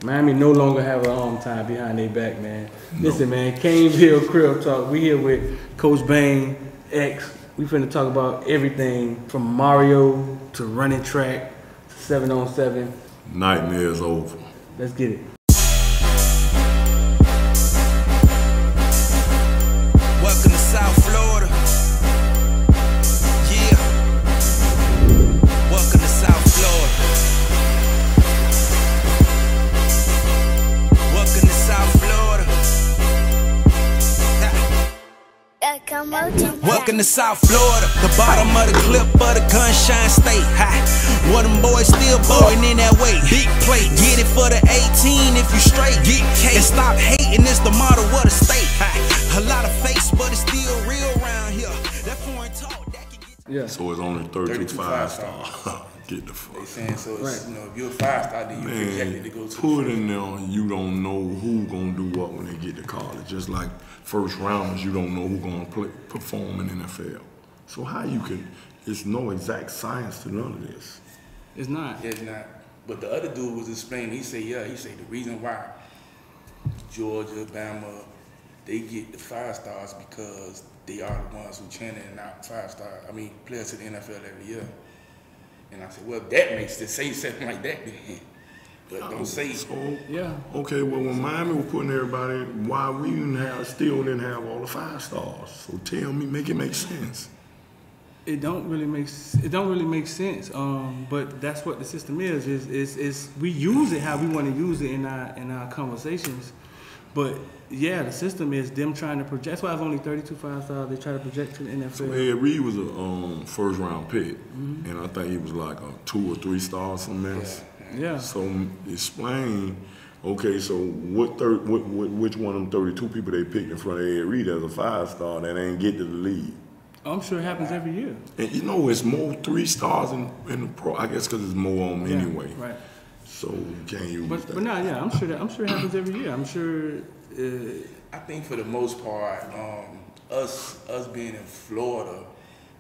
Miami no longer have an arm tie behind their back, man. Listen, man, Cane Hill Crib Talk. We here with Coach Bane, X. We finna talk about everything from Mario to running track to 7-on-7. Nightmare's over. Let's get it. Welcome to South Florida. Yeah. Welcome to South Florida. Welcome to South Florida. Welcome to South Florida, the bottom of the clip of the Gunshine State. One of them boys still blowing in that way. Big plate, get it for the 18 if you straight. Get cake and stop hating, it's the motto of the state. A lot of face, but it's still real around here. That foreign talk, that can get Yeah. So it's only 32 5-star. Get the fuck. They saying so. It's, Right. you know, if you're a 5-star, then you're projected to go to. Put in there, you don't know who gonna do what when they get to college. Just like first rounders, you don't know who gonna perform in NFL. So how you can? It's no exact science to none of this. It's not. Yeah, it's not. But the other dude was explaining. He said, yeah. He said the reason why Georgia, Bama, they get the 5-stars because they are the ones who chanting out 5-star. I mean, players to the NFL every year. And I said, well, that makes sense. Say something like that then. But don't say. So, Yeah. okay, well, when Miami was putting everybody, why we still didn't have all the 5-stars? So tell me, make it make sense. It don't really make sense. But that's what the system is we use it how we want to use it in our conversations. But yeah, the system is them trying to project. That's why it's only 32 5-stars. They try to project to the NFL. So Ed Reed was a first round pick, and I think he was like a 2 or 3 star, some mess. Yeah. So explain. Okay, so which one of them 32 people they picked in front of Ed Reed as a 5-star that ain't get to the league? I'm sure it happens every year. And you know, it's more 3 stars in the pro. I guess because it's more on them anyway. Right. So you can't use that. But no, yeah, I'm sure it happens every year. I'm sure. I think for the most part, us being in Florida,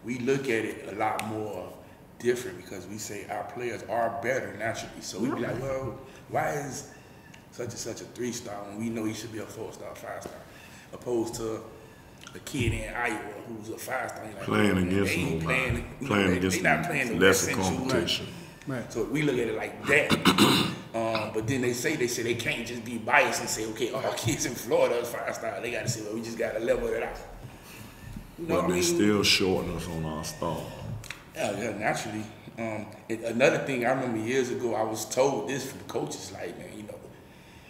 we look at it a lot more different because we say our players are better naturally. So we be like, well, why is such and such a 3-star when we know he should be a 4-star, 5-star, opposed to a kid in Iowa who's a 5-star. Like, playing against they ain't nobody. playing Against they not playing the lesser West Central. competition. Right. So we look at it like that. But then they say they can't just be biased and say, okay, all kids in Florida is 5-star. They got to say, well, we just got to level it out. You know But what I they mean? still shorting us on our star. Yeah, naturally. Another thing I remember years ago, I was told this from coaches, like, man, you know,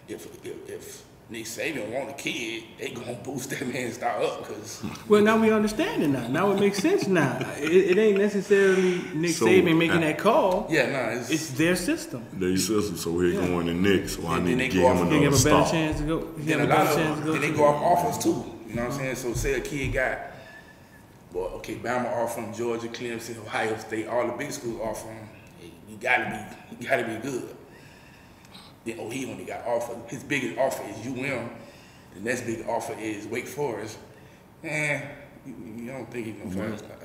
if Nick Saban want a kid, they gonna boost that man's star up, cause. Well, now we understand it now. Now it makes sense now. It ain't necessarily Nick Saban making that call. Yeah, no, It's their system. They system, so we're going to Nick, so I And need then to they give go him off- He another have a better star. chance to go. He then have a a lot better chance of to go. then they go off offers too. You know what I'm saying? So say a kid got, well, okay, Bama offer him, Georgia, Clemson, Ohio State, all the big schools offer him. Hey, you gotta be good. Then he only got offered. His biggest offer is UM. The next big offer is Wake Forest. You don't think he's gonna 5-star.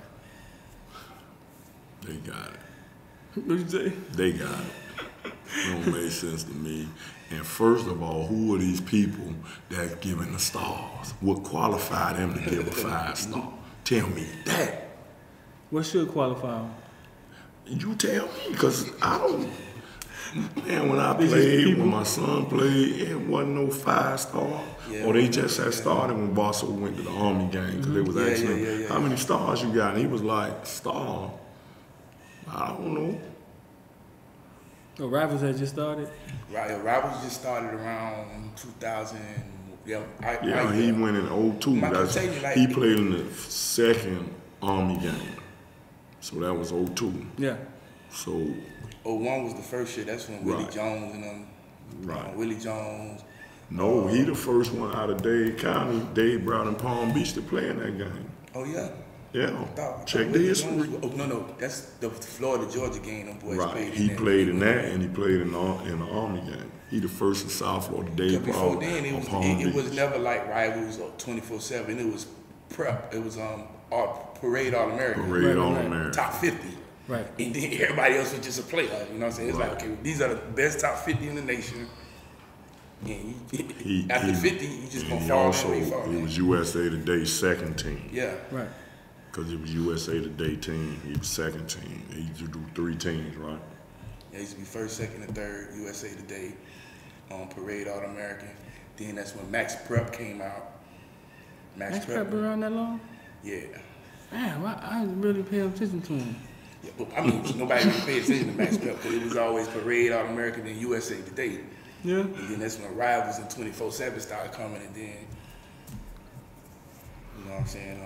They got it. What you say? They got it. It don't make sense to me. And first of all, who are these people that's giving the stars? What qualify them to give a 5-star? Tell me that. What should qualify him? You tell me, because I don't. Man, when I played, when my son played, it wasn't no 5-star. Yeah. Or they just had started when Barstow went to the Army game, because they was asking him, how many stars you got? And he was like, star? I don't know. Oh, Rivals had just started. Right, Rivals just started around 2000. Yeah, he went in 02. He played in the second Army game. So that was 02. Yeah. So 01 was the first year. That's when Willie Right. Jones and them. Right. Willie Jones. no, he the first one out of Dade County, Dade, Brown, and Palm Beach to play in that game. Oh yeah. Yeah, I thought check the Willie history. Jones- Oh no, that's the Florida Georgia game. Them boys Right, played. he that. played in that, and he played in the Army game. He the first in South Florida, Dade, Because before Brown, then, or Palm it was Beach. never like Rivals or 24/7. It was prep. It was Parade All-American. Parade Right, All right. American. Top 50. Right. And then everybody else was just a player. You know what I'm saying? It's like, okay, these are the best top 50 in the nation. And after 50, you just gonna he fall also, in. he was USA Today's second team. Yeah. Right. Because it was USA Today team, he was second team. He used to do 3 teams, right? Yeah, he used to be first, second, and third USA Today, Parade All-American. Then that's when Max Prep came out. Max Prep been around that long? Yeah. Man, I didn't really pay attention to him. Yeah, but I mean, nobody really paid attention to Max Prep because it was always Parade All-American and USA Today. Yeah. And then that's when Rivals and 24/7 started coming, and then, you know what I'm saying,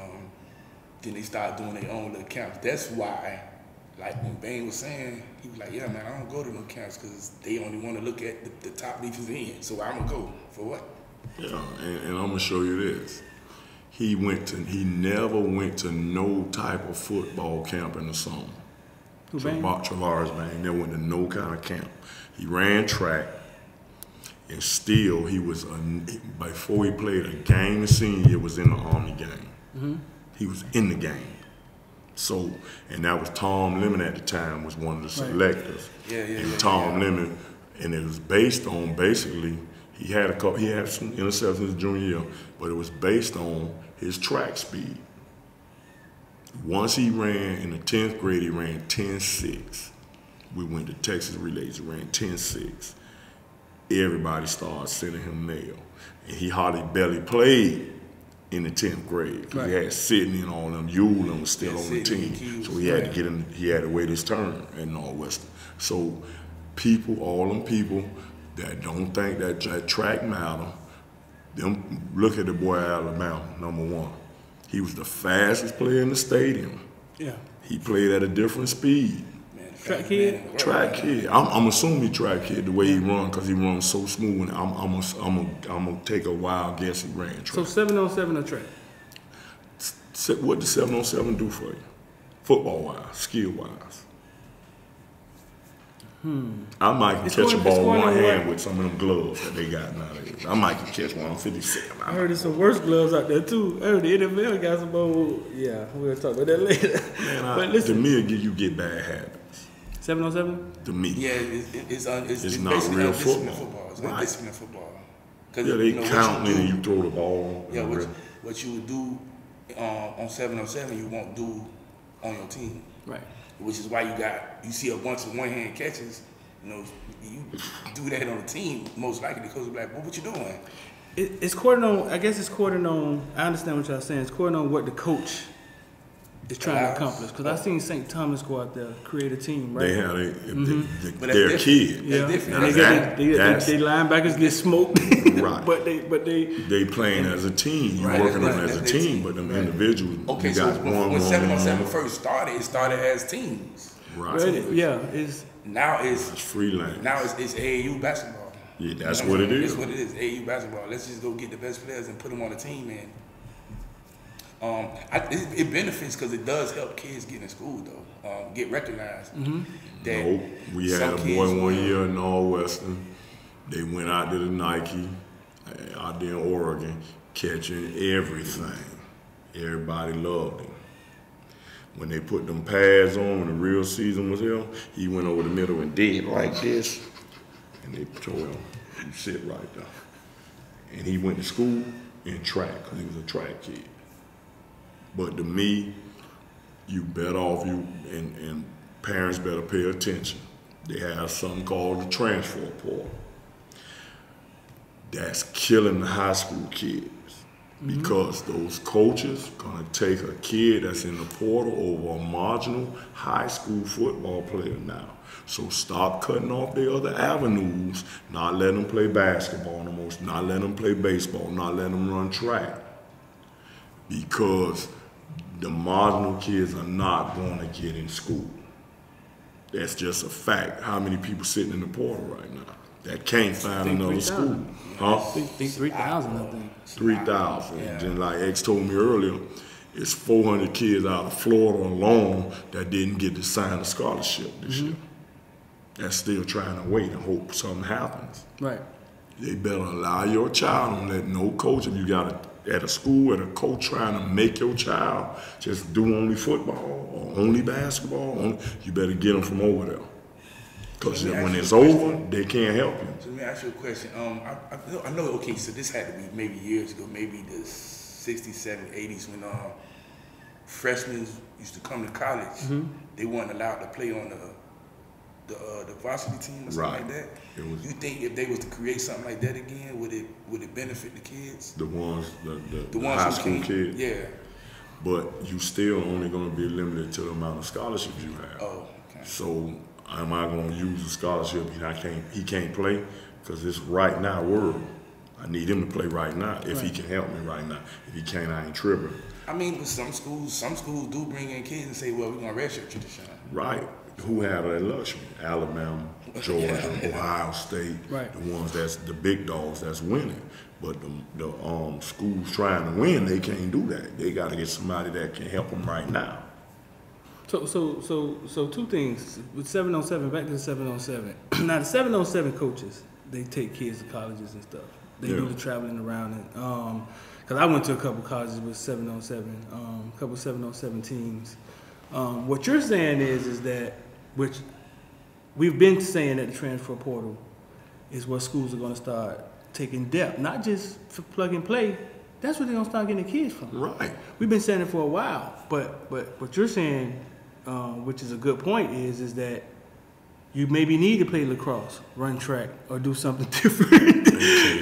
then they started doing their own little camps. That's why, like when Bane was saying, he was like, yeah, man, I don't go to no camps because they only want to look at the top defensive end. So I'm going to go. For what? Yeah, and I'm gonna show you this. He never went to no type of football camp in the summer. Who, Bane? Travaris Bane never went to no kind of camp. He ran track, and still he was, before he played a game the senior year, was in the Army game. Mm-hmm. He was in the game. So, and that was Tom Lemon at the time, was one of the selectors. And Tom Lemon, and it was based on basically, he had some interceptions his junior year, but it was based on his track speed. Once he ran in the 10th grade, he ran 10.6. We went to Texas Relays, he ran 10.6. Everybody started sending him mail. And he hardly barely played in the 10th grade. He had Sidney and all them, Yulin was still on the team. So he had to get in, he had to wait his turn at Northwestern. So all them people that don't think that track matter, them look at the boy at Alabama, #1. He was the fastest player in the stadium. Yeah. He played at a different speed. Track kid? Track kid. I'm assuming he track kid the way he run, because he runs so smooth. And I'm gonna take a wild guess he ran track. So 7-on-7 or track? What does 7-on-7 do for you? Football wise, skill wise. I might can catch a ball in one hand with some of them gloves that they got nowadays. I might can catch one. I'm 57. I heard there's some worse gloves out there too. I heard the NFL got some old. Yeah, we'll talk about that later. Man, but listen, to me, you get bad habits. 7-on-7? To me. Yeah, it's not real football. It's not disciplined football. Yeah, they count and you throw the ball. Yeah, what you would do on 7-on-7, you won't do on your team. Right. Which is why you see a bunch of one-hand catches. You know, you do that on the team, most likely the coach will be like, what you doing? It's according on, I guess it's according on, I understand what y'all saying, it's according on what the coach is trying to accomplish. Because I seen St. Thomas go out there, create a team, right? They have their kid. Yeah, different. They linebackers get smoked. Right. but they playing as a team. You working on as a team, but them individuals. Okay, so when 7-on-7 first started, it started as teams. Right. Yeah, now it's freelance. Now it's AAU basketball. Yeah, that's what it is. That's what it is. AAU basketball. Let's just go get the best players and put them on the team, and it benefits because it does help kids get in school though, get recognized. We had a boy one year in Northwestern. They went out to the Nike out there in Oregon, catching everything. Everybody loved him. When they put them pads on, when the real season was here, he went over the middle and did like this, and they told him, you sit right there. And he went to school in track, because he was a track kid. But to me, you better off, and parents better pay attention. They have something called the transfer portal. That's killing the high school kids. Because those coaches gonna take a kid that's in the portal over a marginal high school football player now. So stop cutting off the other avenues, not letting them play basketball no more, not letting them play baseball, not letting them run track. Because the marginal kids are not gonna get in school. That's just a fact. How many people sitting in the portal right now that can't find another school? Huh? I think 3,000, I think. 3,000. And then like X told me earlier, it's 400 kids out of Florida alone that didn't get to sign a scholarship this year. That's still trying to wait and hope something happens. Right. They better allow your child, don't let no coach, if you got at a school, at a coach trying to make your child just do only football or only basketball, you better get them from over there. Because when it's over, they can't help you. So let me ask you a question. I know, okay, so this had to be maybe years ago, maybe the 60s, 70s, 80s, when freshmen used to come to college. They weren't allowed to play on the varsity team or something like that. You think if they was to create something like that again, would it benefit the kids? The ones, the ones high school kids? Yeah. But you still only going to be limited to the amount of scholarships you have. Oh, okay. So am I going to use a scholarship he can't play? Because it's right now world. I need him to play right now if he can help me right now. If he can't, I ain't tripping. I mean, with some schools do bring in kids and say, well, we're going to redshirt you this time. Right. Who had that luxury? Alabama, Georgia, Ohio State, the ones that's the big dogs that's winning. But the schools trying to win, they can't do that. They got to get somebody that can help them right now. So two things with 7-on-7. Back to the 7-on-7. Now the 7-on-7 coaches, they take kids to colleges and stuff. They do the traveling around it. Because I went to a couple colleges with 7-on-7, a couple 7-on-7 teams. What you're saying is that, which we've been saying that the transfer portal is what schools are going to start taking depth, not just for plug and play. That's where they're going to start getting the kids from. Right. We've been saying it for a while, but what you're saying, which is a good point, is that you maybe need to play lacrosse, run track, or do something different.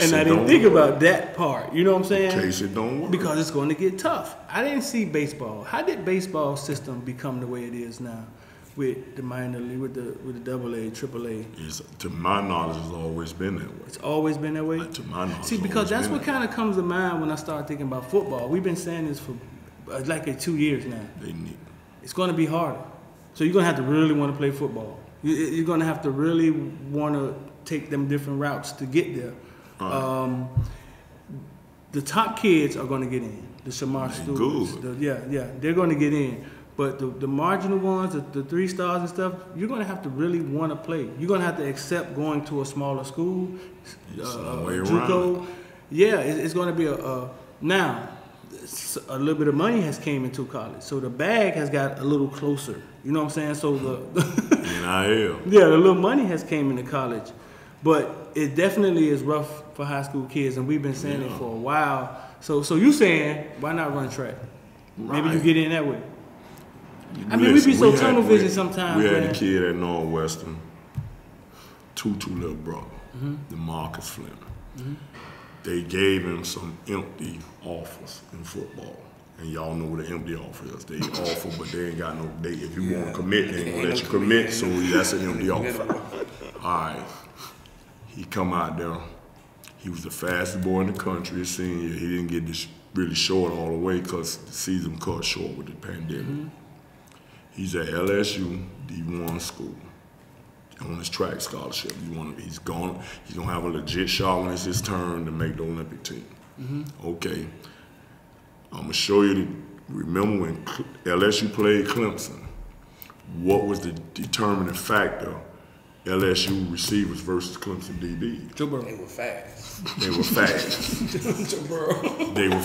And I didn't think about that part. You know what I'm saying? In case it don't work. Because it's going to get tough. I didn't see baseball. How did baseball system become the way it is now, with the minor league, with the AA, AAA? To my knowledge, it's always been that way. It's always been that way? To my knowledge. See, because that's what kind of comes to mind when I start thinking about football. We've been saying this for like 2 years now. It's going to be harder. So you're going to have to really want to play football. You're going to have to really want to take them different routes to get there. The top kids are going to get in. The Shamar Stewarts. They're going to get in. But the marginal ones, the 3 stars and stuff, you're going to have to really want to play. You're going to have to accept going to a smaller school, JUCO. Yeah, it's going to be now, a little bit of money has came into college. So the bag has got a little closer. You know what I'm saying? So NIL. Yeah, the little money has came into college. But it definitely is rough for high school kids, and we've been saying it for a while. So you saying, why not run track? Maybe you get in that way. I mean, we be so tunnel vision sometimes. We had a kid at Northwestern, Tutu little brother, DeMarcus Fleming. They gave him some empty offers in football. And y'all know what an empty offer is. They offer, but they ain't got no date. If you want to commit, they ain't going to let you commit, so that's an empty offer. All right. He come out there. He was the fastest boy in the country his senior year. He didn't get this really short all the way because the season cut short with the pandemic. He's at LSU, D1 school, on his track scholarship. He's gonna have a legit shot when it's his turn to make the Olympic team. Okay, I'm gonna show you. Remember when LSU played Clemson? What was the determining factor? LSU receivers versus Clemson DB. Joe Burrow. They were fast. They were fast. Joe Burrow. They were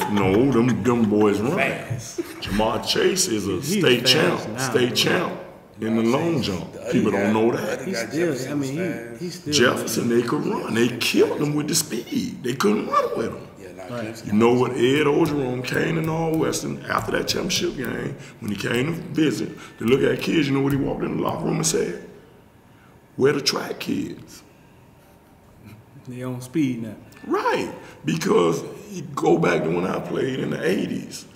them boys run. Fast. Jamar Chase is a state champ in the long jump. People don't know that. He's still Jefferson, they could run. They killed them with the speed. They couldn't run with him. You know what? Ed Ogeron came to Northwestern after that championship game, when he came to visit, to look at kids, you know what he walked in the locker room and said? We're the track kids. They on speed now. Right, because you go back to when I played in the 80s.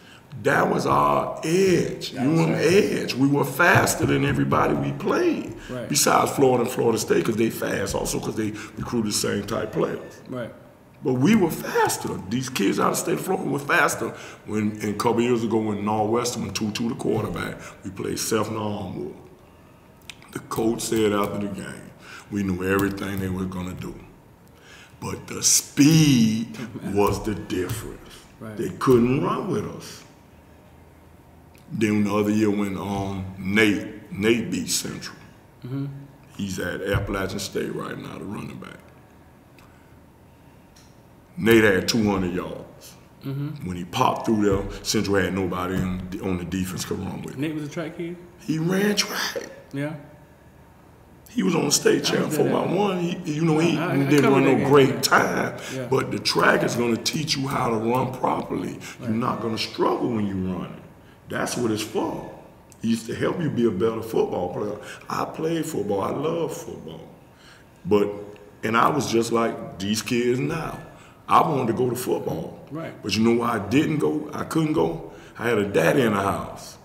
That was our edge. You were on edge. We were faster than everybody we played. Right. Besides Florida and Florida State, because they fast also, because they recruited the same type players. Right. But we were faster. These kids out of the state of Florida were faster. And a couple years ago when Northwestern, when Tutu the quarterback, we played Seth Armwood. The coach said after the game, we knew everything they were going to do. But the speed was the difference. Right. They couldn't run with us. Then the other year when Nate beat Central. He's at Appalachian State right now, the running back. Nate had 200 yards. When he popped through there, Central had nobody on the defense could run with him. Nate was a track kid? He ran track. Yeah. He was on the state champ 4x1. He didn't run no great time, Yeah. but the track is going to teach you how to run properly. You're not going to struggle when you run it. That's what it's for. It used to help you be a better football player. I played football. I love football. And I was just like these kids now. I wanted to go to football. Right. But you know why I didn't go? I couldn't go? I had a daddy in the house.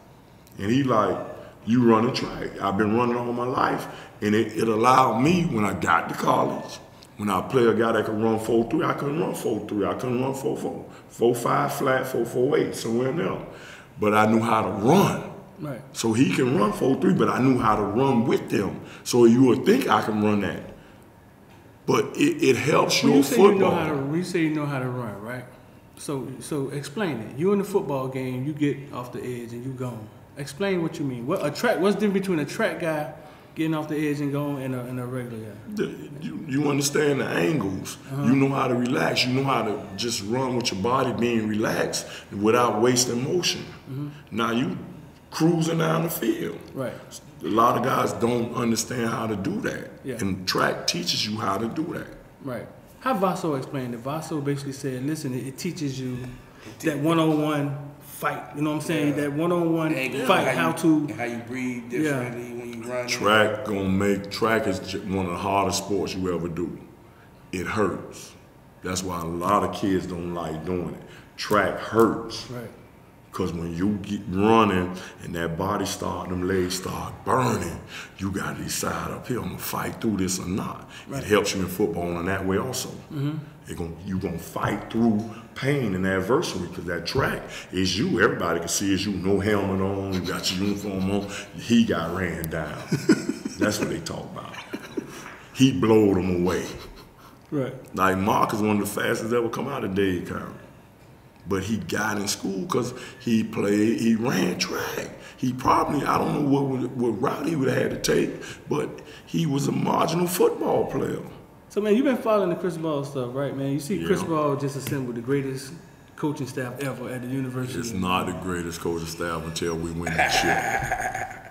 And he like, you running track. I've been running all my life. And it allowed me, when I got to college, when I play a guy that could run 4.3, I couldn't run 4.3. I couldn't run 4.4. 4.5 flat, 4.48, somewhere in there. But I knew how to run. Right. So he can run 4.3, but I knew how to run with them. So you would think I can run that. But it helps your football. When you say you know how to run, right? So explain it. You in the football game, you get off the edge and you gone. Explain what you mean. What's the difference between a track guy getting off the edge and going and a regular guy? You understand the angles. You know how to relax. You know how to just run with your body being relaxed without wasting motion. Now you cruising down the field. Right. A lot of guys don't understand how to do that. Yeah. And track teaches you how to do that. Right. How Vaso explained it? Vaso basically said, listen, it teaches you that one-on-one fight. You know what I'm saying? Yeah. That one-on-one fight, how you breathe differently when you run. Track is one of the hardest sports you ever do. It hurts. That's why a lot of kids don't like doing it. Track hurts. Right. Because when you get running and that body them legs start burning, you got to decide up here, I'm going to fight through this or not. Right. It helps you in football in that way also. You're going to fight through pain and adversity because that track is you. Everybody can see it's you. No helmet on, you got your uniform on. He got ran down. That's what they talk about. He blowed them away. Right. Like Mark is one of the fastest ever come out of Dade County. But he got in school because he ran track. He probably, I don't know what route he would have had to take, but he was a marginal football player. So, man, you've been following the Chris Ball stuff, right, man? You see Chris Ball just assembled the greatest coaching staff ever at the university. It's not the greatest coaching staff until we win that shit.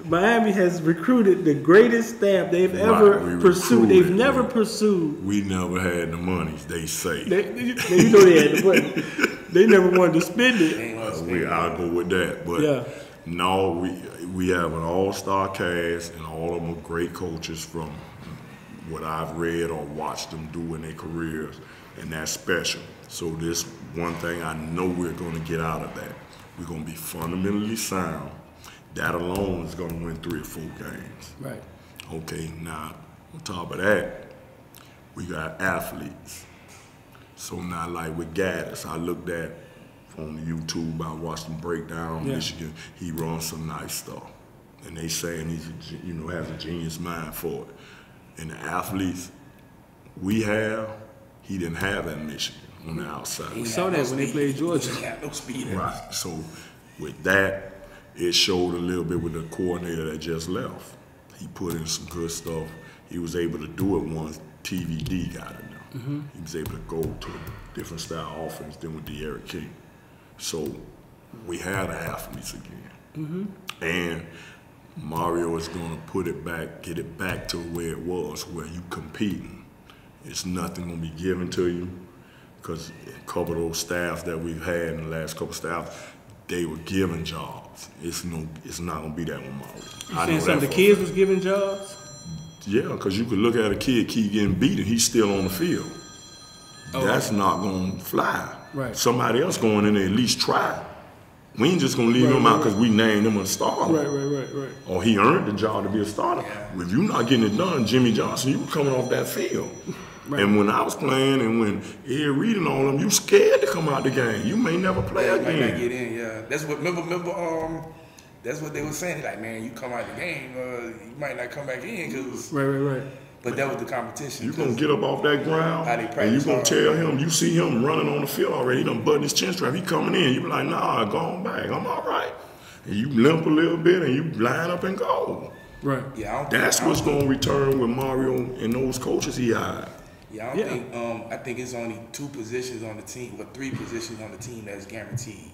Miami has recruited the greatest staff they've ever pursued. They've never pursued. We never had the money, they say. You know they had the money. They never wanted to spend it. I'll go with that. But no, we have an all-star cast, and all of them are great coaches from what I've read or watched them do in their careers, and that's special. So this one thing I know we're going to get out of that. We're going to be fundamentally sound. That alone is going to win 3 or 4 games. Right. Okay, now, on top of that, we got athletes. So now, like with Gaddis, I looked at on YouTube, I watched him break down Michigan. He runs some nice stuff. And they saying he's, has a genius mind for it. And the athletes we have, he didn't have at Michigan on the outside. We saw that when they played Georgia. He had no speed. Right, so with that, it showed a little bit with the coordinator that just left. He put in some good stuff. He was able to do it once TVD got in there. He was able to go to a different style offense than with De'Aaron King. So we had athletes again. And Mario is going to put it back, get it back to where it was, where you competing. It's nothing going to be given to you because a couple of those staffs that we've had in the last couple of staffs, they were given jobs. It's not gonna be that one, Mario. You saying some of the kids was given jobs? Yeah, because you could look at a kid keep getting beat and he's still on the field. That's not gonna fly. Right. Somebody else going in there at least try. We ain't just gonna leave him out because we named him a starter. Right. Or he earned the job to be a starter. Yeah. If you're not getting it done, Jimmy Johnson, you were coming off that field. Right. And when I was playing and when Ed Reed and all them, you scared to come out the game. You may never play again. Might not get in, yeah. That's what remember that's what they were saying. Like, man, you come out the game, you might not come back in because Right. But that was the competition. You're gonna get up off that ground and you're gonna tell him, you see him running on the field already, he done button his chin strap, he coming in, you be like, nah, go on back, I'm all right. And you limp a little bit and you line up and go. Right. Yeah, that's what's gonna return with Mario and those coaches he hired. Yeah, I think it's only 2 positions on the team, or 3 positions on the team that's guaranteed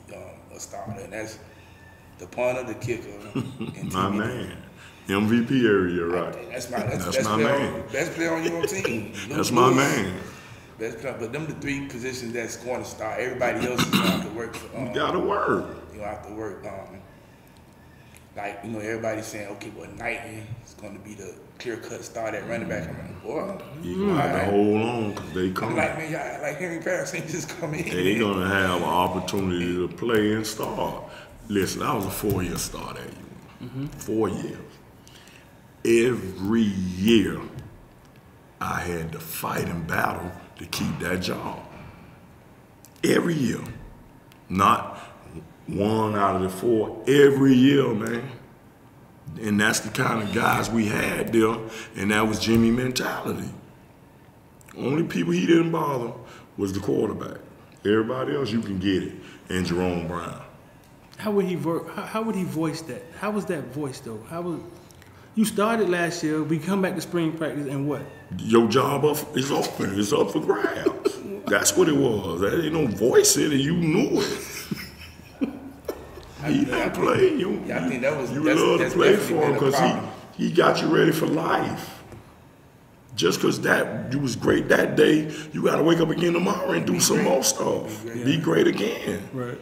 a starter, and that's the punter, the kicker, and My man. MVP area, right? That's my man. Best player on your team. That's my man. Best player, but them the 3 positions that's going to start. Everybody else is going to have to work. You gotta work. You have to work. Like, you know, everybody's saying, okay, well, Knighton is going to be the clear-cut start at running back. I'm like, boy. You gonna have to hold on because they I'm come. like, man, y'all, like Henry Parris ain't just come in. They gonna have an opportunity to play and start. Listen, I was a 4-year start at you. 4 years. Every year, I had to fight and battle to keep that job. Every year. Not 1 out of the 4. Every year, man. And that's the kind of guys we had there, and that was Jimmy mentality. Only people he didn't bother was the quarterback. Everybody else, you can get it. And Jerome Brown. How would he voice that? How was that voice though? You started last year. We come back to spring practice and what? Your job is open. It's up for grabs. That's what it was. There ain't no voice in it. You knew it. He didn't play. You love to play for him because he got you ready for life. Just because you was great that day, you got to wake up again tomorrow and do some more stuff. Be great again. Right.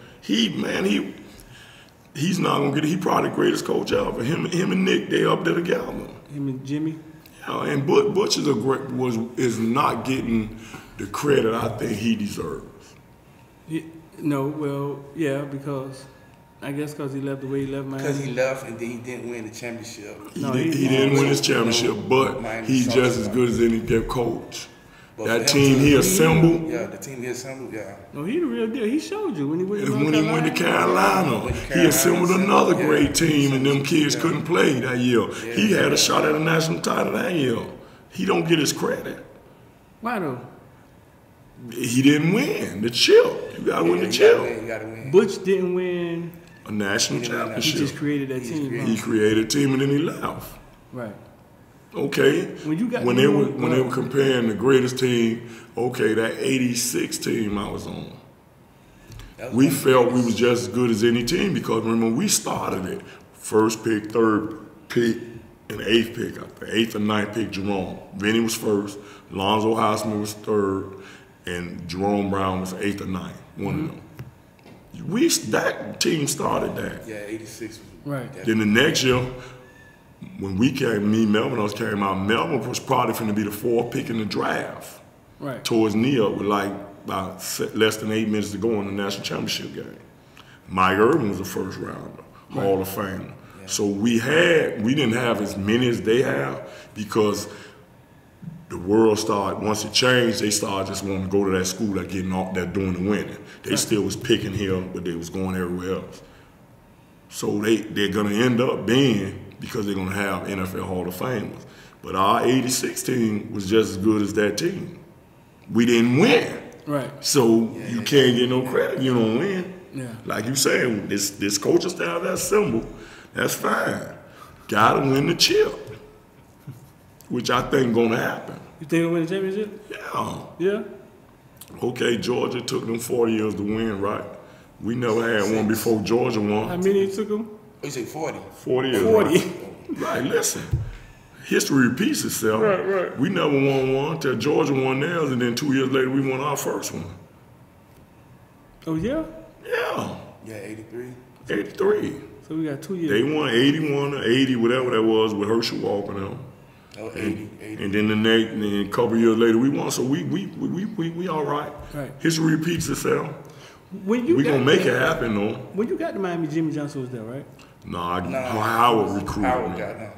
He's not gonna get it. He probably the greatest coach ever. Him and Nick, they up there together. Him and Jimmy. Yeah, and Butch is not getting the credit I think he deserves. Because I guess because he left the way he left Miami. Because he left and then he didn't win the championship. He didn't win his championship, but he's just as good as any good coach. But that team he assembled. Yeah, the team he assembled, yeah. No, he the real deal. He showed you when he went to When he Carolina. He assembled another great team, and them kids couldn't play that year. Yeah, he had a shot at a national title that year. He don't get his credit. Why though? He didn't win the chip. You gotta win the chip. You gotta win. Butch didn't win a national championship. He just created that team. He created a team and then he left. Right. Okay. When they were comparing the greatest team, okay, that '86 team I was on. We felt we was just as good as any team because remember we started it. First pick, third pick, and 8th pick. I think 8th and 9th pick Jerome. Vinny was first, Lonzo Houseman was third, and Jerome Brown was 8th or 9th. One of them. That team started that. Yeah, '86 was right. Then the next year, when we came, Melvin Owens came out, Melvin was probably going to be the 4th pick in the draft. Right. Towards Nia with like about less than 8 minutes to go in the national championship game. Mike Irvin was a first rounder, Hall of Famer. Yeah. So we didn't have as many as they have because the world started, once it changed, they started just wanting to go to that school that getting off there doing the winning. They still was picking here, but they was going everywhere else. So they're gonna end up being, because they're gonna have NFL Hall of Famers. But our '86 team was just as good as that team. We didn't win. Right. So you can't get no credit, you don't win. Yeah. Like you saying, this coaching staff, that symbol, that's fine. Gotta win the chip. Which I think gonna happen. You think they'll win the championship? Yeah. Yeah? Okay, Georgia took them 40 years to win, right? We never had one before Georgia won. How many it took them? You say 40? 40 years. 40. Right, listen. History repeats itself. Right. We never won one till Georgia won theirs, and then 2 years later we won our first one. Oh, yeah? Yeah. Yeah, 83. 83. So we got 2 years. They won 81 or 80, whatever that was, with Herschel Walker now. Oh, 80. And then a couple years later we won, so we all right. Right. History repeats itself. We gonna make it happen though. When you got to Miami, Jimmy Johnson was there, right? Howard recruited Howard me. got him.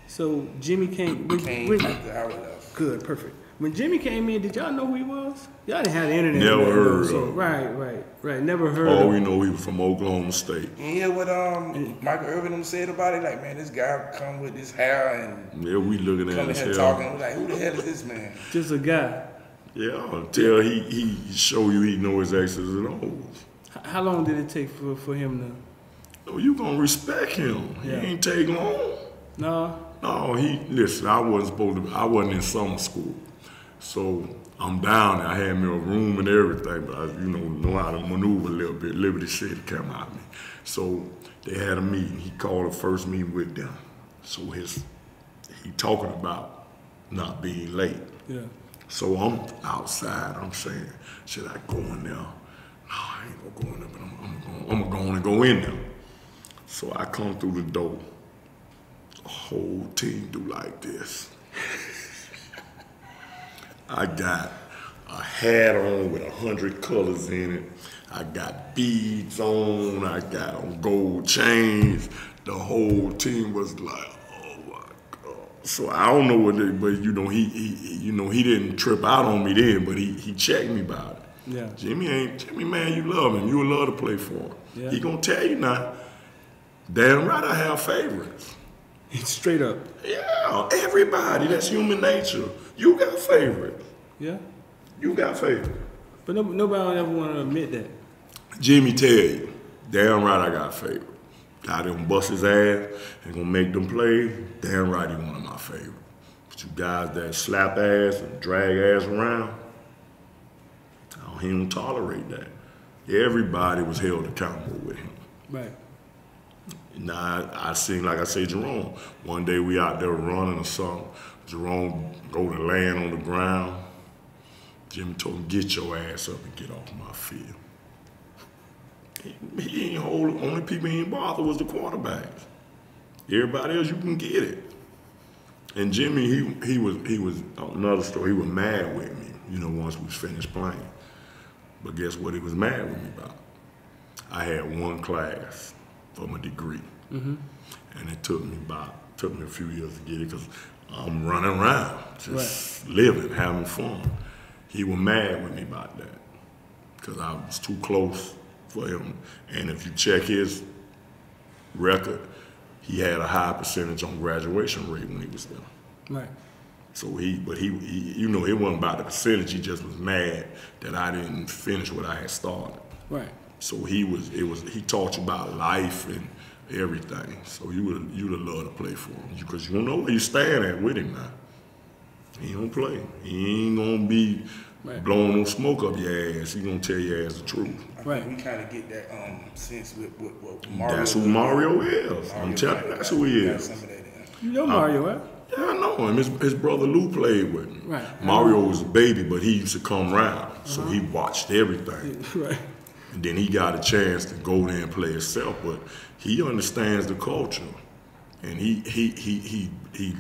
So Jimmy came after Howard left. Good, perfect. When Jimmy came in, did y'all know who he was? Y'all didn't have the internet. Never heard of him. Right. Never heard of him. All we know, he was from Oklahoma State. And yeah, what Michael Irvin said about it, like, man, this guy come with this hair and we looking at his hair. Talking, we're like, who the hell is this man? Just a guy. Yeah, until he show you he know his X's and O's. How long did it take for him to? Oh, you gonna respect him. Yeah. He ain't take long. No, listen, I wasn't in summer school. So I'm down there. I had me a room and everything, but I, know how to maneuver a little bit. Liberty City came out of me. So they had a meeting. He called the first meeting with them. So he talking about not being late. Yeah. So I'm outside. I'm saying, should I go in there? No, I ain't gonna go in there, but I'm gonna go in there. So I come through the door. The whole team do like this. I got a hat on with 100 colors in it. I got beads on. I got on gold chains. The whole team was like, "Oh my God!" So I don't know what, but he didn't trip out on me then, but he checked me about it. Yeah. Jimmy, man, you love him. You would love to play for him. Yeah. He gonna tell you now. Damn right, I have favorites. Straight up. Yeah, everybody. That's human nature. You got favorites. Yeah. You got favorites. But nobody ever want to admit that. Jimmy tell you, damn right I got favorites. Guy that gonna bust his ass and gonna make them play, damn right he one of my favorites. But you guys that slap ass and drag ass around, he don't tolerate that. Everybody was held accountable with him. Right. Now, I seen, like I say, Jerome. One day we out there running or something. Jerome go to land on the ground. Jimmy told him, get your ass up and get off my field. He ain't hold, only people he ain't bother was the quarterbacks. Everybody else, you can get it. And Jimmy, he was another story, he was mad with me, once we was finished playing. But guess what he was mad with me about? I had one class for my degree. Mm-hmm. And it took me a few years to get it because I'm running around, just living, having fun. He was mad with me about that because I was too close for him. And if you check his record, he had a high percentage on graduation rate when he was there. Right. So he it wasn't about the percentage. He just was mad that I didn't finish what I had started. Right. So he taught you about life and everything. So you'd have loved to play for him because you don't know where you stand at with him now. He don't play. He ain't gonna be blowing no smoke up your ass. He gonna tell your ass the truth. Right. We kind of get that sense with Mario. That's who Mario is. I'm telling you, that's who he is. You know Mario, right? Yeah, I know him. His brother Lou played with me. Right. Mario was a baby, but he used to come around, so he watched everything. Right. And then he got a chance to go there and play himself, but he understands the culture, and he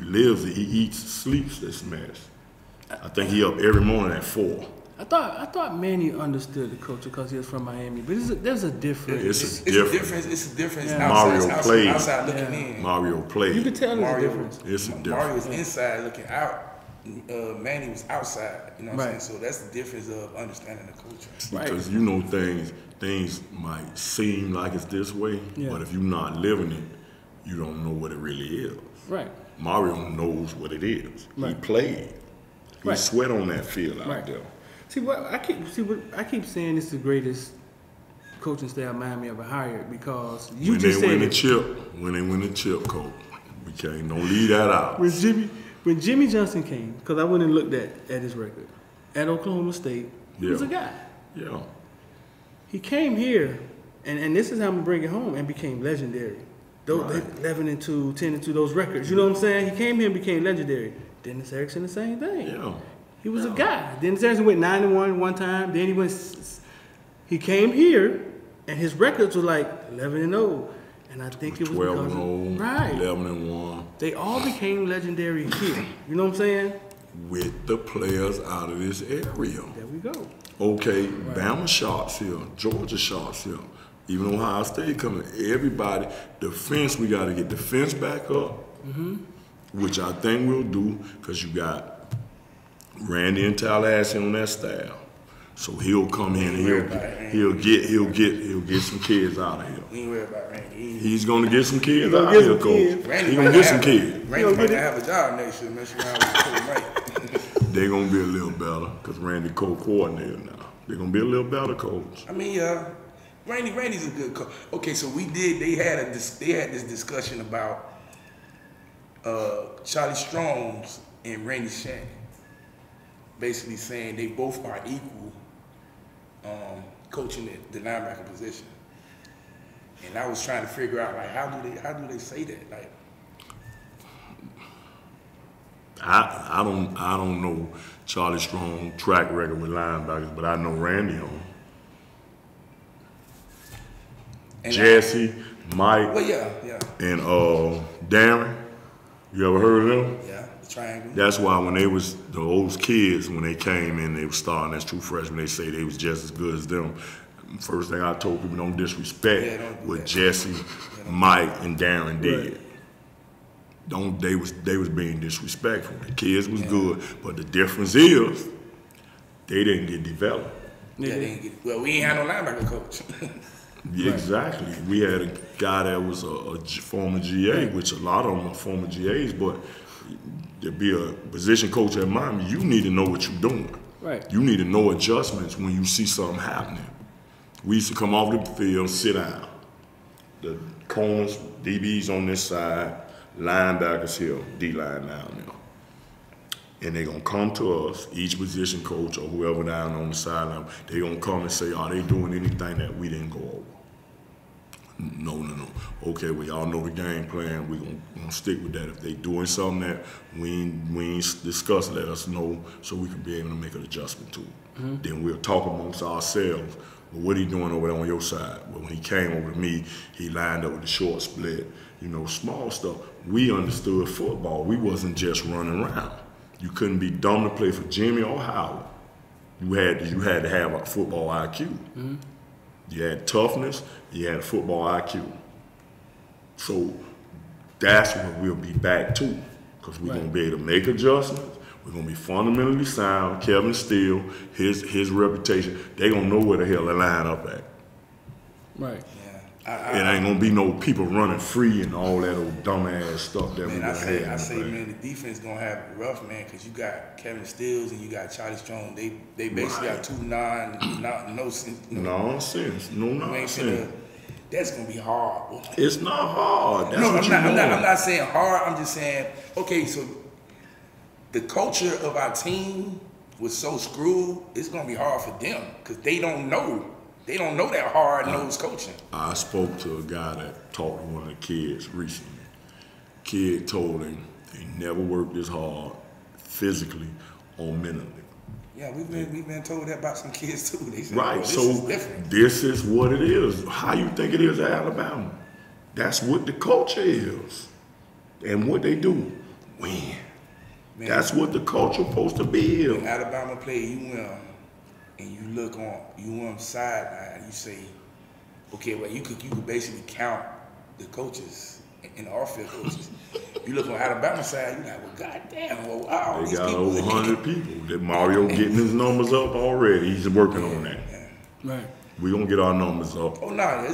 lives it. He eats, sleeps this mess. I think he up every morning at 4. I thought Manny understood the culture because he was from Miami, but there's a difference. It's a difference. Yeah. Mario played. Outside looking in. Mario played. You can tell there's a difference. It's a difference. Mario was inside looking out. Manny was outside. You know what I'm saying? So that's the difference of understanding the culture. Because things might seem like it's this way, but if you're not living it, you don't know what it really is. Right. Mario knows what it is. Right. He played. He sweat on that field out there. See, I keep saying this is the greatest coaching staff Miami ever hired because when they win the chip, coach, we can't don't leave that out. When Jimmy Johnson came, because I went and looked at his record at Oklahoma State, he was a guy. Yeah. He came here, and this is how I'm gonna bring it home, and became legendary. Those 11-2, 10-2, those records. You know what I'm saying? He came here and became legendary. Dennis Erickson, the same thing. Yeah. He was a guy. Dennis Erickson went 9-1 one time. Then he came here, and his records were like 11-0. And I think it was 12-0, 11-1. They all became legendary here. You know what I'm saying? With the players out of this area. There we go. Okay, Bama shots here, Georgia shots here. Even Ohio State coming, everybody, defense, we got to get defense back up, which I think we'll do because you got Randy and Tallahassee on that staff. So he'll come in and he'll get some kids out of here. We ain't worried about Randy. He's gonna get some kids out of here, coach. He's gonna get some kids. Randy might not have a job next year, mess around with Coach Mike. They're gonna be a little better because Randy co-coordinator now. They're gonna be a little better, coach. I mean, Randy's a good coach. Okay, so they had this discussion about Charlie Strong's and Randy Shannon, basically saying they both are equal coaching the linebacker position. And I was trying to figure out, like, how do they say that? Like, I don't know Charlie Strong track record with linebackers, but I know Randy on. Jesse, Mike, well, yeah. and Darren. You ever heard of them? Yeah, the triangle. That's why when they was those kids, when they came in, they were starting as true freshmen. They say they was just as good as them. First thing I told people, don't disrespect what Jesse, Mike, and Darren did. They was being disrespectful. The kids was good, but the difference is they didn't get developed. Yeah, they didn't get. Well, we ain't had no linebacker coach. Yeah, exactly. We had a guy that was a former GA, which a lot of them are former GAs, but to be a position coach at Miami, you need to know what you're doing. Right. You need to know adjustments when you see something happening. We used to come off the field, sit down. The corners, DBs on this side, linebackers here, D-line down there. And they're going to come to us, each position coach or whoever down on the sideline, they're going to come and say, are they doing anything that we didn't go over? No. Okay, well, y'all know the game plan. We're going to stick with that. If they doing something that we ain't discussed, let us know so we can be able to make an adjustment to it. Then we'll talk amongst ourselves. Well, what he doing over there on your side? Well, when he came over to me, he lined up with the short split. You know, small stuff. We understood football. We wasn't just running around. You couldn't be dumb to play for Jimmy or Howard. You had to have a football IQ. You had toughness, you had a football IQ. So that's what we'll be back to, because we're going to be able to make adjustments. We're going to be fundamentally sound. Kevin Steele, his reputation, they're going to know where the hell they line up at. Right. It ain't gonna be no people running free and all that old dumbass stuff that we gonna have. I say, man, the defense gonna have it rough, man, because you got Kevin Stills and you got Charlie Strong. They basically got two nonsense. That's gonna be hard. Boy. It's not hard. That's I'm not saying hard. I'm just saying, okay, so the culture of our team was so screwed. It's gonna be hard for them because they don't know. They don't know that hard-nosed coaching. I spoke to a guy that talked to one of the kids recently. Kid told him he never worked this hard physically or mentally. Yeah, we've been told that about some kids too. They said, right, this so is different. This is what it is. How you think it is at Alabama? That's what the culture is. And what they do, win. Man, that's what the culture supposed to be. When Alabama play UM, and you look on UM sideline, you say, okay, well, you could basically count the coaches and the off-field coaches. You look on Alabama side, you're like, well, goddamn, well, wow. They got over 100 people. That Mario getting his numbers up already. He's working on that. Right. We're going to get our numbers up. Oh, no,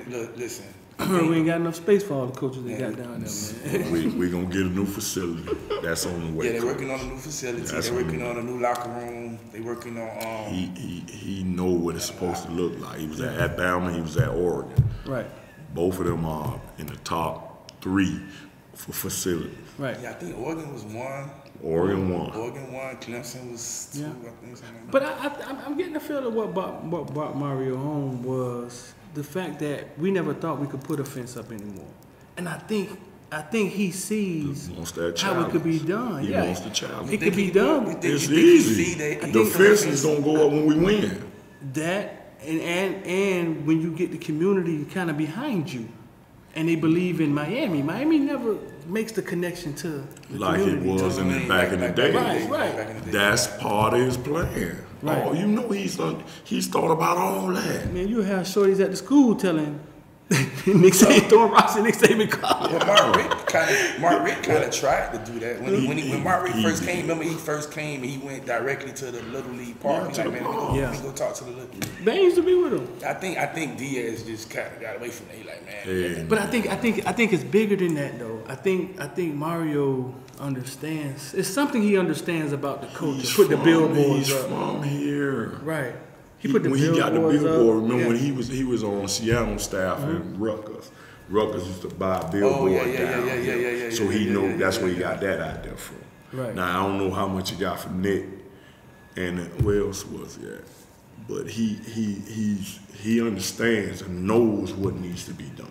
look, listen. We ain't got enough space for all the coaches they got down there, man. We're going to get a new facility. That's on the way. Yeah, they're working on a new facility. They're working on a new locker room. They're working on... He know what it's supposed to look like. He was at Alabama. He was at Oregon. Right. Both of them are in the top 3 for facilities. Right. Yeah, I think Oregon was 1. Oregon 1. Oregon 1. Clemson was 2. Yeah. I think something like but I'm getting the feel of what brought Mario home was the fact that we never thought we could put a fence up anymore. And I think he sees how it could be done. He wants the challenge. It could be done. It's easy. The fence is going to go up when we win. That, and when you get the community kind of behind you, and they believe in Miami. Miami never makes the connection to the like community. It was back in the day. Right. That's part of his plan. Right. Oh, you know he's thought about all that. Man, you have shorties at the school telling Nick Saban throwing rocks in Nick Saban college. Well, Mark Richt kind of tried to do that. When Mark Richt first came, remember he first came and he went directly to the Little League park. He's like, man, let me go talk to the Little League. Ben used to be with him. I think Diaz just kind of got away from it. He like, man. Yeah. But I think it's bigger than that though. I think Mario understands. It's something he understands about the culture. Put the billboards He's up. from here. Right. He put the when billboards he got the billboard, up. remember when he was on Seattle staff in Rutgers. Rutgers used to buy a billboard down here. So he know that's where he got that out there from. Right. Now I don't know how much he got from Nick and where else was he at? But he understands and knows what needs to be done.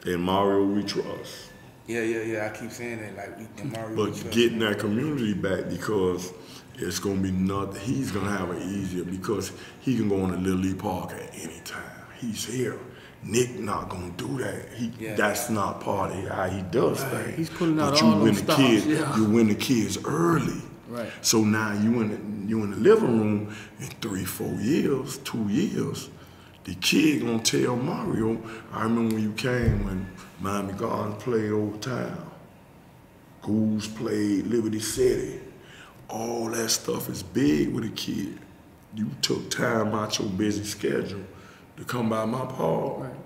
And Mario we trust. Yeah. I keep saying that, like, Mario. But getting that community back, because it's gonna be nothing. He's gonna have it easier because he can go on to Little League Park at any time. He's here. Nick not gonna do that. That's not part of how he does things. He's pulling out but all you win those the stops. kids. Yeah. You win the kids early. Right. So now you in the living room in 3-4 years, 2 years. The kid gonna tell Mario, I remember when you came when Miami Gardens played Old Town. Goose played Liberty City. All that stuff is big with a kid. You took time out your busy schedule to come by my park. Right.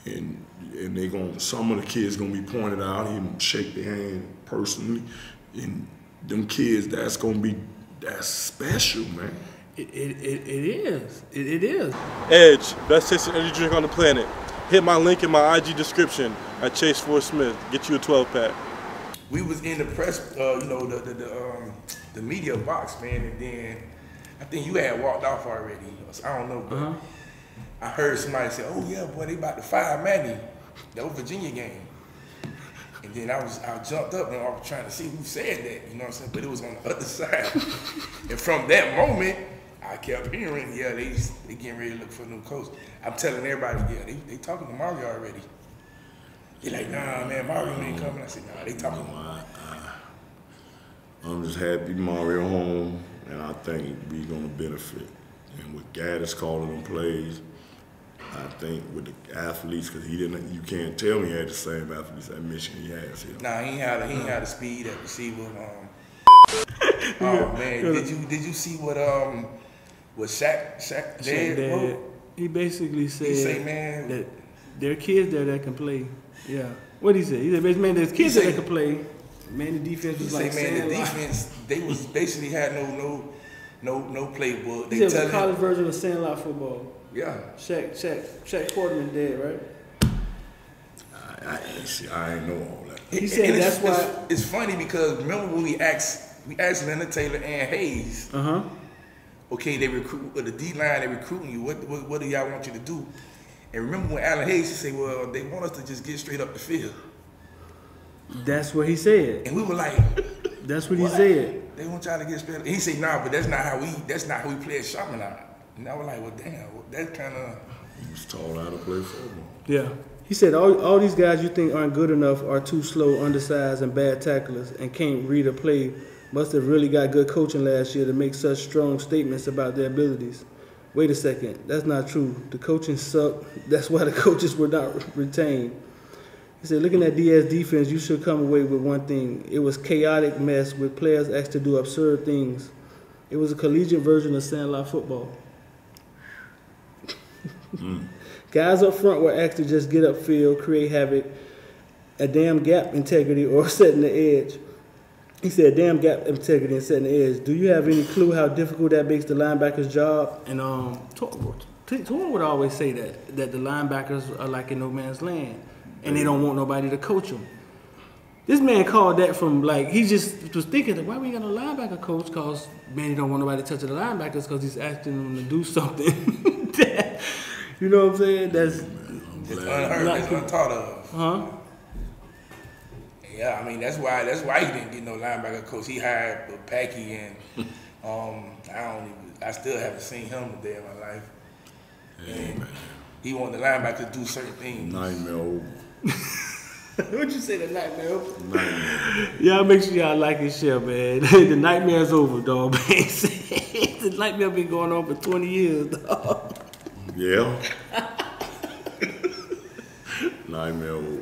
And they some of the kids gonna be pointed out, even shake their hand personally. And them kids, that's special, man. It is. It is. Edge, best tasting energy drink on the planet. Hit my link in my IG description at Chase Ford Smith. Get you a 12-pack. We was in the press, the media box, man, and then I think you had walked off already. I don't know, but I heard somebody say, "Oh yeah, boy, they about to fire Manny." That was Virginia game. And then I jumped up and I was trying to see who said that, you know what I'm saying? But it was on the other side. And from that moment, I kept hearing, they getting ready to look for a new coach. I'm telling everybody, they talking to Mario already. They're like, nah, man, Mario ain't coming. I said, nah, they talking to Mario. I'm just happy Mario home, and I think we're gonna benefit. And with Gaddis calling them plays, I think with the athletes, because you can't tell me he had the same athletes at Michigan he has here. Nah, he ain't had the speed at receiver. Oh man, did you see what Shaq did? He basically said say, man, that there are kids there that can play. Yeah. What he said? He said, man, there's kids there that can play. Man, the defense was like man, the defense, they was basically had no playbook. He said it was a college version of Sandlot football. Yeah. Shaq Quarterman dead, right? I ain't know all that. He said that's why. It's funny because remember when we asked Leonard Taylor and Hayes. Okay, they recruit the D-line. They recruiting you. What do y'all want you to do? And remember when Alan Hayes said, "Well, they want us to just get straight up the field." That's what he said. And we were like, "That's what he said." They want y'all to get straight up. And he said, "Nah, but that's not how we play at Chaminade." And I was like, "Well, damn, that kind of." He was taught how to play football. Yeah. He said, all these guys you think aren't good enough are too slow, undersized, and bad tacklers and can't read or play. Must have really got good coaching last year to make such strong statements about their abilities. Wait a second, that's not true. The coaching sucked. That's why the coaches were not retained. He said, looking at Diaz defense, you should come away with one thing. It was chaotic mess with players asked to do absurd things. It was a collegiate version of Sandlot football. Guys up front were asked to just get upfield, create havoc, a damn gap integrity, or setting the edge. He said, damn gap integrity and setting the edge. Do you have any clue how difficult that makes the linebacker's job? And Torn would always say that the linebackers are like in no man's land, and they don't want nobody to coach them. This man called that from like, he just was thinking that why we got a linebacker coach? Because man, he don't want nobody touching the linebackers because he's asking them to do something that, you know what I'm saying? That's it's unheard, it's unthought of. Huh? Yeah, I mean that's why he didn't get no linebacker coach. He hired Packy, and I still haven't seen him a day in my life. And he wanted the linebacker to do certain things. Nightmare over. What'd you say, the nightmare over? Nightmare. Y'all make sure y'all like and share, man. The nightmare's over, dog. The nightmare been going on for 20 years, dog. Yeah. Nightmare over.